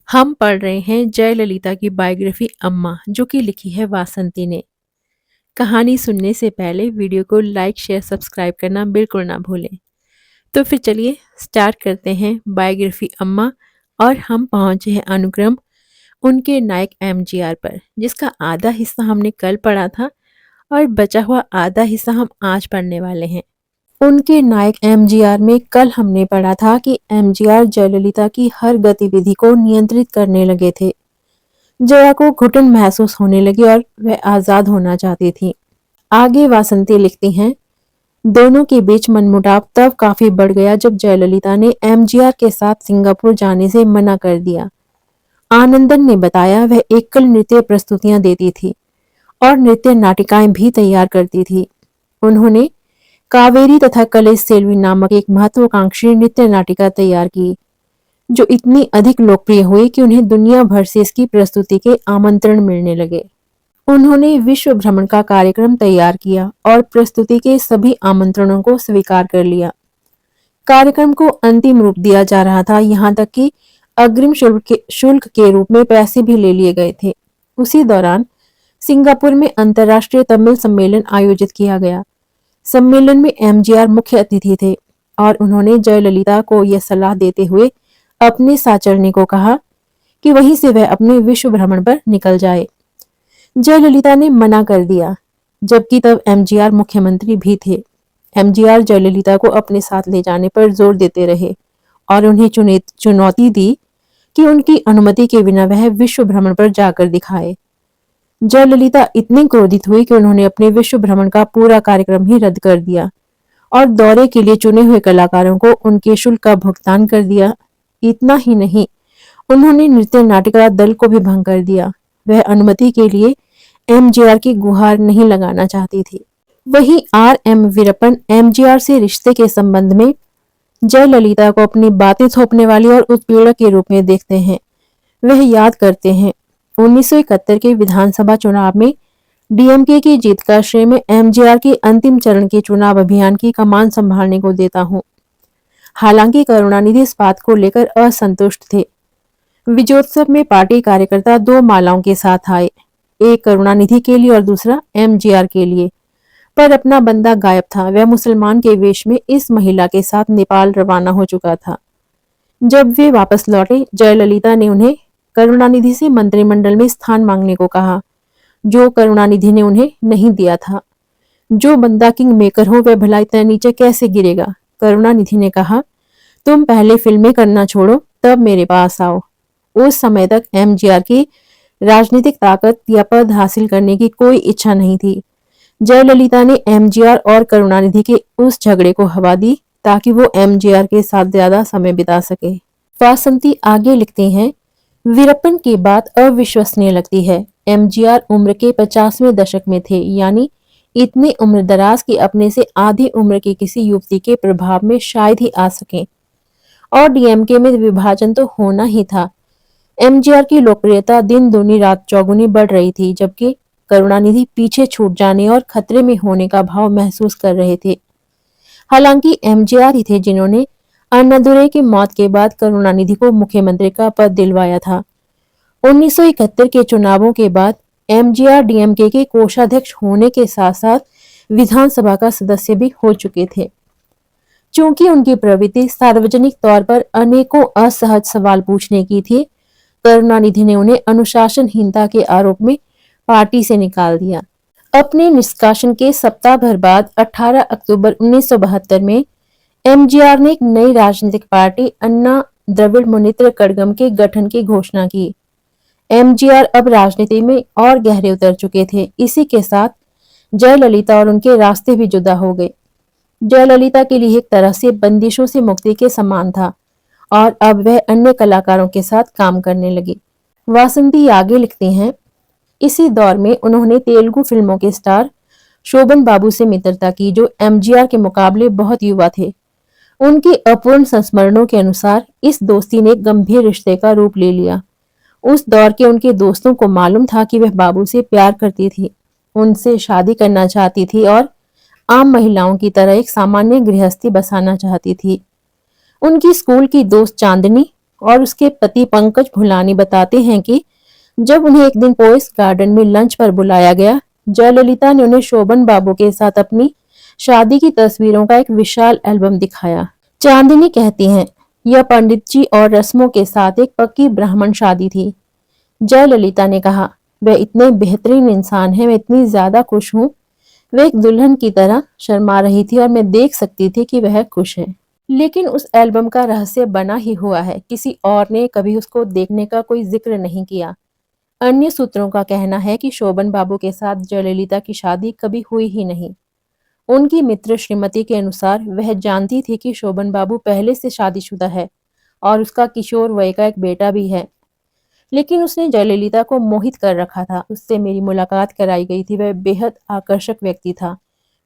हम पढ़ रहे हैं जयललिता की बायोग्राफी अम्मा, जो कि लिखी है वासंती ने। कहानी सुनने से पहले वीडियो को लाइक शेयर सब्सक्राइब करना बिल्कुल ना भूलें। तो फिर चलिए स्टार्ट करते हैं बायोग्राफी अम्मा। और हम पहुंचे हैं अनुक्रम उनके नायक एमजीआर पर, जिसका आधा हिस्सा हमने कल पढ़ा था और बचा हुआ आधा हिस्सा हम आज पढ़ने वाले हैं। उनके नायक एमजीआर में कल हमने पढ़ा था कि एमजीआर जयललिता की हर गतिविधि को नियंत्रित करने लगे थे। जया को घुटन महसूस होने लगी और वह आजाद होना चाहती थी। आगे वासंती लिखती हैं, दोनों के बीच मनमुटाव तब काफी बढ़ गया जब जयललिता ने एमजीआर के साथ सिंगापुर जाने से मना कर दिया। आनंदन ने बताया वह एकल नृत्य प्रस्तुतियां देती थी और नृत्य नाटिकाएं भी तैयार करती थी। उन्होंने कावेरी तथा कलेश सेल्वी नामक एक महत्वाकांक्षी नृत्य नाटिका तैयार की, जो इतनी अधिक लोकप्रिय हुई कि उन्हें दुनिया भर से इसकी प्रस्तुति के आमंत्रण मिलने लगे। उन्होंने विश्व भ्रमण का कार्यक्रम तैयार किया और प्रस्तुति के सभी आमंत्रणों को स्वीकार कर लिया। कार्यक्रम को अंतिम रूप दिया जा रहा था, यहाँ तक कि अग्रिम शुल्क के रूप में पैसे भी ले लिए गए थे। उसी दौरान सिंगापुर में अंतर्राष्ट्रीय तमिल सम्मेलन आयोजित किया गया। सम्मेलन में एमजीआर मुख्य अतिथि थे और उन्होंने जयललिता को यह सलाह देते हुए अपने साथ चलने को कहा कि वहीं से वह अपने विश्व भ्रमण पर निकल जाए। जयललिता ने मना कर दिया, जबकि तब एमजीआर मुख्यमंत्री भी थे। एमजीआर जयललिता को अपने साथ ले जाने पर जोर देते रहे और उन्हें चुनौती दी कि उनकी अनुमति के बिना वह विश्व भ्रमण पर जाकर दिखाए। जयललिता इतनी क्रोधित हुई कि उन्होंने अपने विश्व भ्रमण का पूरा कार्यक्रम ही रद्द कर दिया और दौरे के लिए चुने हुए कलाकारों को उनके शुल्क का भुगतान कर दिया। इतना ही नहीं, उन्होंने नृत्य नाटिका दल को भी भंग कर दिया। वह अनुमति के लिए एमजीआर की गुहार नहीं लगाना चाहती थी। वहीं आर.एम. वीरप्पन एमजीआर से रिश्ते के संबंध में जयललिता को अपनी बातें थोपने वाली और उत्पीड़क के रूप में देखते हैं। वह याद करते हैं, 1971 के विधानसभा चुनाव में डीएमके की जीत का श्रेय मैं एमजीआर के अंतिम चरण के चुनाव अभियान की कमान संभालने को देता हूँ। हालांकि करुणानिधि इस बात को लेकर असंतुष्ट थे। विजयोत्सव में पार्टी कार्यकर्ता दो मालाओं के साथ आए, एक करुणानिधि के लिए और दूसरा एमजीआर के लिए, पर अपना बंदा गायब था। वह मुसलमान के वेश में इस महिला के साथ नेपाल रवाना हो चुका था। जब वे वापस लौटे, जयललिता ने उन्हें करुणानिधि से मंत्रिमंडल में स्थान मांगने को कहा, जो करुणानिधि ने उन्हें नहीं दिया था। जो बंदा किंग मेकर हो वह भला इतना नीचे कैसे गिरेगा? करुणानिधि ने कहा, तुम पहले फिल्में करना छोड़ो, तब मेरे पास आओ। उस समय तक एमजीआर की राजनीतिक ताकत या पद हासिल करने की कोई इच्छा नहीं थी। जयललिता ने एमजीआर और करुणानिधि के उस झगड़े को हवा दी ताकि वो एमजीआर के साथ ज्यादा समय बिता सके। वासंती आगे लिखती हैं, वीरप्पन की बात अविश्वसनीय लगती है। एमजीआर उम्र के 50वें दशक में थे, यानी इतनी उम्रदराज की अपने से आधी उम्र की किसी युवती के प्रभाव में शायद ही आ सके। और डीएमके में विभाजन तो होना ही था। एमजीआर की लोकप्रियता दिन दूनी रात चौगुनी बढ़ रही थी, जबकि करुणानिधि पीछे छूट जाने और खतरे में होने का भाव महसूस कर रहे थे। हालांकि एमजीआर ही थे जिन्होंने अन्नादुरई की मौत के बाद करुणानिधि को मुख्यमंत्री का पद दिलवाया था। 1971 के चुनावों के बाद एमजीआर डीएमके के कोषाध्यक्ष होने के साथ साथ विधानसभा का सदस्य भी हो चुके थे। चूंकि उनकी प्रवृत्ति सार्वजनिक तौर पर अनेकों असहज सवाल पूछने की थी, करुणानिधि ने उन्हें अनुशासनहीनता के आरोप में पार्टी से निकाल दिया। अपने निष्कासन के सप्ताह भर बाद 18 अक्टूबर 1972 में एमजीआर ने एक नई राजनीतिक पार्टी अन्ना द्रविड़ मुनेत्र कड़गम के गठन की घोषणा की। एमजीआर अब राजनीति में और गहरे उतर चुके थे। इसी के साथ जयललिता और उनके रास्ते भी जुदा हो गए। जयललिता के लिए एक तरह से बंदिशों से मुक्ति के समान था और अब वह अन्य कलाकारों के साथ काम करने लगी। वासंती आगे लिखती हैं, इसी दौर में उन्होंने तेलुगु फिल्मों के स्टार शोभन बाबू से मित्रता की, जो एमजीआर के मुकाबले बहुत युवा थे। उनके अपूर्ण संस्मरणों के अनुसार इस दोस्ती ने गंभीर रिश्ते का रूप ले लिया। उस दौर के उनके दोस्तों को मालूम था कि वह बाबू से प्यार करती थी, उनसे शादी करना चाहती थी और आम महिलाओं की तरह एक सामान्य गृहस्थी बसाना चाहती थी। उनकी स्कूल की दोस्त चांदनी और उसके पति पंकज भुलानी बताते हैं कि जब उन्हें एक दिन पोइस गार्डन में लंच पर बुलाया गया, जयललिता ने उन्हें शोभन बाबू के साथ अपनी शादी की तस्वीरों का एक विशाल एल्बम दिखाया। चांदनी कहती हैं, यह पंडित जी और रस्मों के साथ एक पक्की ब्राह्मण शादी थी। जयललिता ने कहा, वह इतने बेहतरीन इंसान है, मैं इतनी ज्यादा खुश हूँ। वह एक दुल्हन की तरह शर्मा रही थी और मैं देख सकती थी कि वह खुश है। लेकिन उस एल्बम का रहस्य बना ही हुआ है, किसी और ने कभी उसको देखने का कोई जिक्र नहीं किया। अन्य सूत्रों का कहना है कि शोभन बाबू के साथ जयललिता की शादी कभी हुई ही नहीं। उनकी मित्र श्रीमती के अनुसार वह जानती थी कि शोभन बाबू पहले से शादीशुदा है और उसका किशोर वय का एक बेटा भी है। लेकिन उसने जयललिता को मोहित कर रखा था। उससे मेरी मुलाकात कराई गई थी। वह बेहद आकर्षक व्यक्ति था।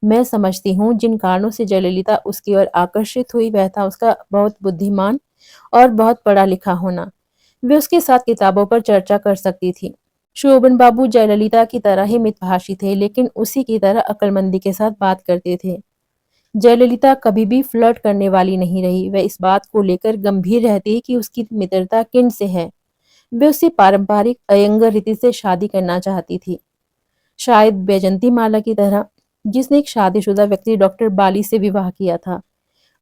मैं समझती हूँ जिन कारणों से जयललिता उसकी ओर आकर्षित हुई, वह था उसका बहुत बुद्धिमान और बहुत पढ़ा लिखा होना। वे उसके साथ किताबों पर चर्चा कर सकती थी। शोभन बाबू जयललिता की तरह ही मितभाषी थे, लेकिन उसी की तरह अक्लमंदी के साथ बात करते थे। जयललिता कभी भी फ्लर्ट करने वाली नहीं रही। वह इस बात को लेकर गंभीर रहती कि उसकी मित्रता किन से है। वे उससे पारंपरिक अयंगर रीति से शादी करना चाहती थी, शायद बैजंती माला की तरह, जिसने एक शादीशुदा व्यक्ति डॉक्टर बाली से विवाह किया था।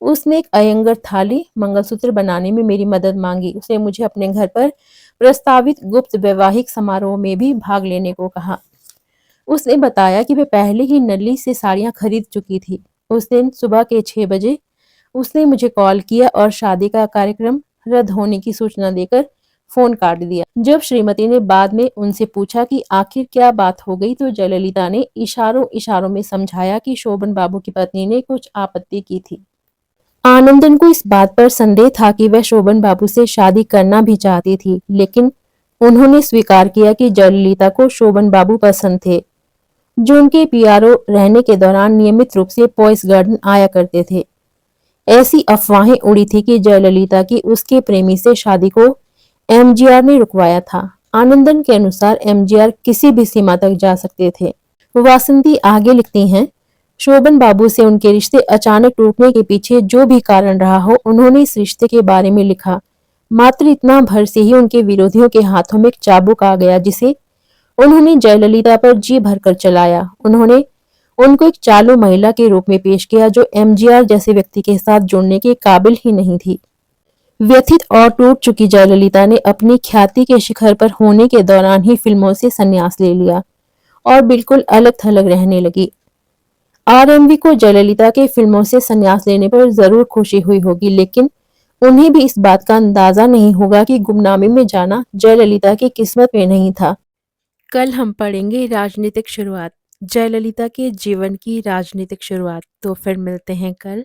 उसने एक अयंगर थाली मंगलसूत्र बनाने में मेरी मदद मांगी। उसने मुझे अपने घर पर प्रस्तावित गुप्त वैवाहिक समारोह में भी भाग लेने को कहा। उसने बताया कि वह पहले ही नली से साड़ियां खरीद चुकी थी। उस दिन सुबह के 6 बजे उसने मुझे कॉल किया और शादी का कार्यक्रम रद्द होने की सूचना देकर फोन काट दिया। जब श्रीमती ने बाद में उनसे पूछा कि आखिर क्या बात हो गई, तो जयललिता ने इशारों इशारों में समझाया कि शोभन बाबू की पत्नी ने कुछ आपत्ति की थी। आनंदन को इस बात पर संदेह था कि वह शोभन बाबू से शादी करना भी चाहती थी, लेकिन उन्होंने स्वीकार किया कि जयललिता को शोभन बाबू पसंद थे, जो उनके पीआरओ रहने के दौरान नियमित रूप से पॉइस गार्डन आया करते थे। ऐसी अफवाहें उड़ी थी कि जयललिता की उसके प्रेमी से शादी को एमजीआर ने रुकवाया था। आनंदन के अनुसार एमजीआर किसी भी सीमा तक जा सकते थे। वासंती आगे लिखती हैं, शोभन बाबू से उनके रिश्ते अचानक टूटने के पीछे जो भी कारण रहा हो, उन्होंने इस रिश्ते के बारे में लिखा। मात्र इतना भर से ही उनके विरोधियों के हाथों में एक चाबुक आ गया, जिसे उन्होंने जयललिता पर जी भरकर चलाया। उन्होंने उनको एक चालू महिला के रूप में पेश किया, जो एमजीआर जैसे व्यक्ति के साथ जुड़ने के काबिल ही नहीं थी। व्यथित और टूट चुकी जयललिता ने अपनी ख्याति के शिखर पर होने के दौरान ही फिल्मों से संन्यास ले लिया और बिल्कुल अलग थलग रहने लगी। आरएमवी को जयललिता के फिल्मों से संन्यास लेने पर जरूर खुशी हुई होगी, लेकिन उन्हें भी इस बात का अंदाजा नहीं होगा कि गुमनामी में जाना जयललिता की किस्मत में नहीं था। कल हम पढ़ेंगे राजनीतिक शुरुआत, जयललिता के जीवन की राजनीतिक शुरुआत। तो फिर मिलते हैं कल।